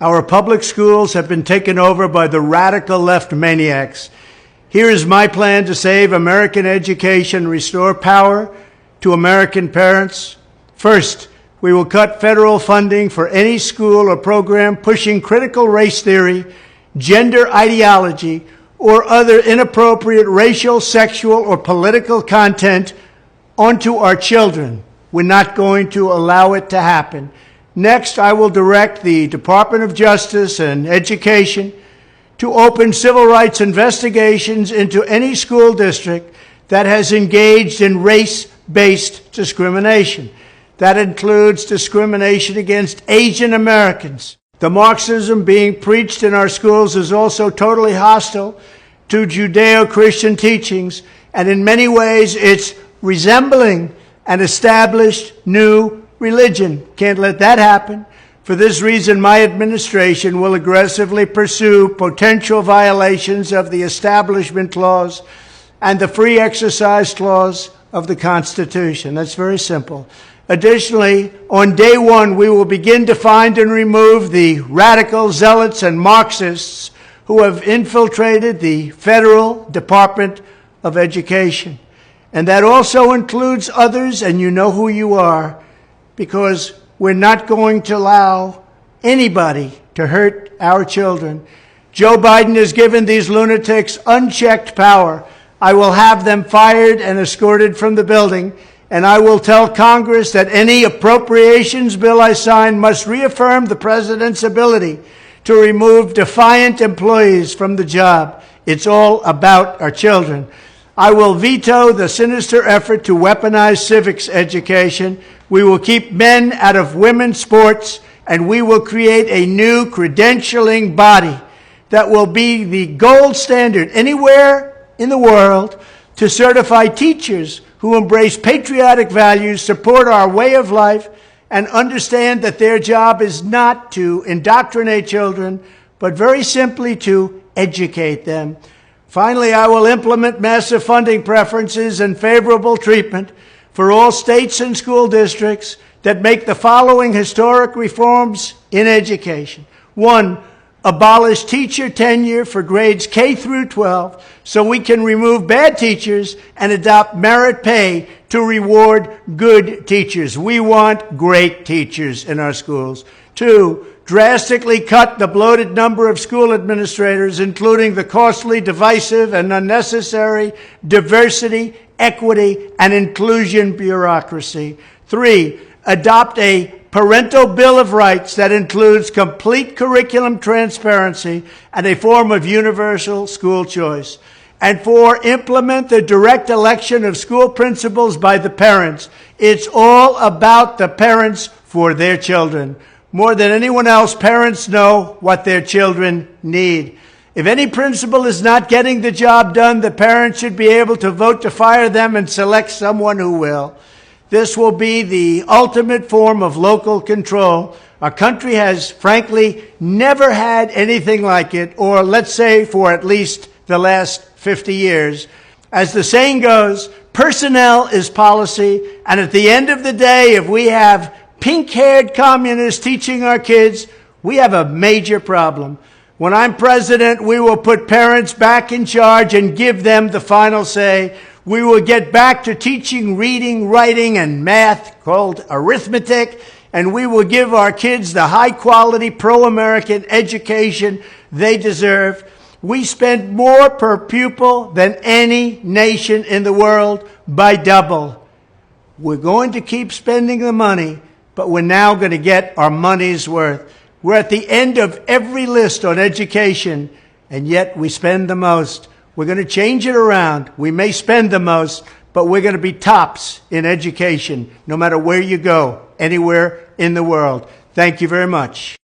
Our public schools have been taken over by the radical left maniacs. Here is my plan to save American education, restore power to American parents. First, we will cut federal funding for any school or program pushing critical race theory, gender ideology, or other inappropriate racial, sexual, or political content onto our children. We're not going to allow it to happen. Next, I will direct the Department of Justice and Education to open civil rights investigations into any school district that has engaged in race-based discrimination. That includes discrimination against Asian Americans. The Marxism being preached in our schools is also totally hostile to Judeo-Christian teachings, and in many ways it's resembling an established new religion. Can't let that happen. For this reason, my administration will aggressively pursue potential violations of the Establishment Clause and the Free Exercise Clause of the Constitution. That's very simple. Additionally, on day one, we will begin to find and remove the radical zealots and Marxists who have infiltrated the Federal Department of Education. And that also includes others, and you know who you are, because we're not going to allow anybody to hurt our children. Joe Biden has given these lunatics unchecked power. I will have them fired and escorted from the building, and I will tell Congress that any appropriations bill I sign must reaffirm the president's ability to remove defiant employees from the job. It's all about our children. I will veto the sinister effort to weaponize civics education. We will keep men out of women's sports, and we will create a new credentialing body that will be the gold standard anywhere in the world to certify teachers who embrace patriotic values, support our way of life, and understand that their job is not to indoctrinate children, but very simply to educate them. Finally, I will implement massive funding preferences and favorable treatment for all states and school districts that make the following historic reforms in education. 1, abolish teacher tenure for grades K through 12 so we can remove bad teachers and adopt merit pay to reward good teachers. We want great teachers in our schools. 2, drastically cut the bloated number of school administrators, including the costly, divisive, and unnecessary diversity, equity, and inclusion bureaucracy. 3, adopt a parental bill of rights that includes complete curriculum transparency and a form of universal school choice. And 4, implement the direct election of school principals by the parents. It's all about the parents for their children. More than anyone else, parents know what their children need. If any principal is not getting the job done, the parents should be able to vote to fire them and select someone who will. This will be the ultimate form of local control. Our country has, frankly, never had anything like it, or let's say for at least the last 50 years. As the saying goes, personnel is policy, and at the end of the day, if we have pink-haired communists teaching our kids, we have a major problem. When I'm president, we will put parents back in charge and give them the final say. We will get back to teaching reading, writing, and math, called arithmetic, and we will give our kids the high-quality, pro-American education they deserve. We spend more per pupil than any nation in the world by double. We're going to keep spending the money, but we're now going to get our money's worth. We're at the end of every list on education, and yet we spend the most. We're going to change it around. We may spend the most, but we're going to be tops in education, no matter where you go, anywhere in the world. Thank you very much.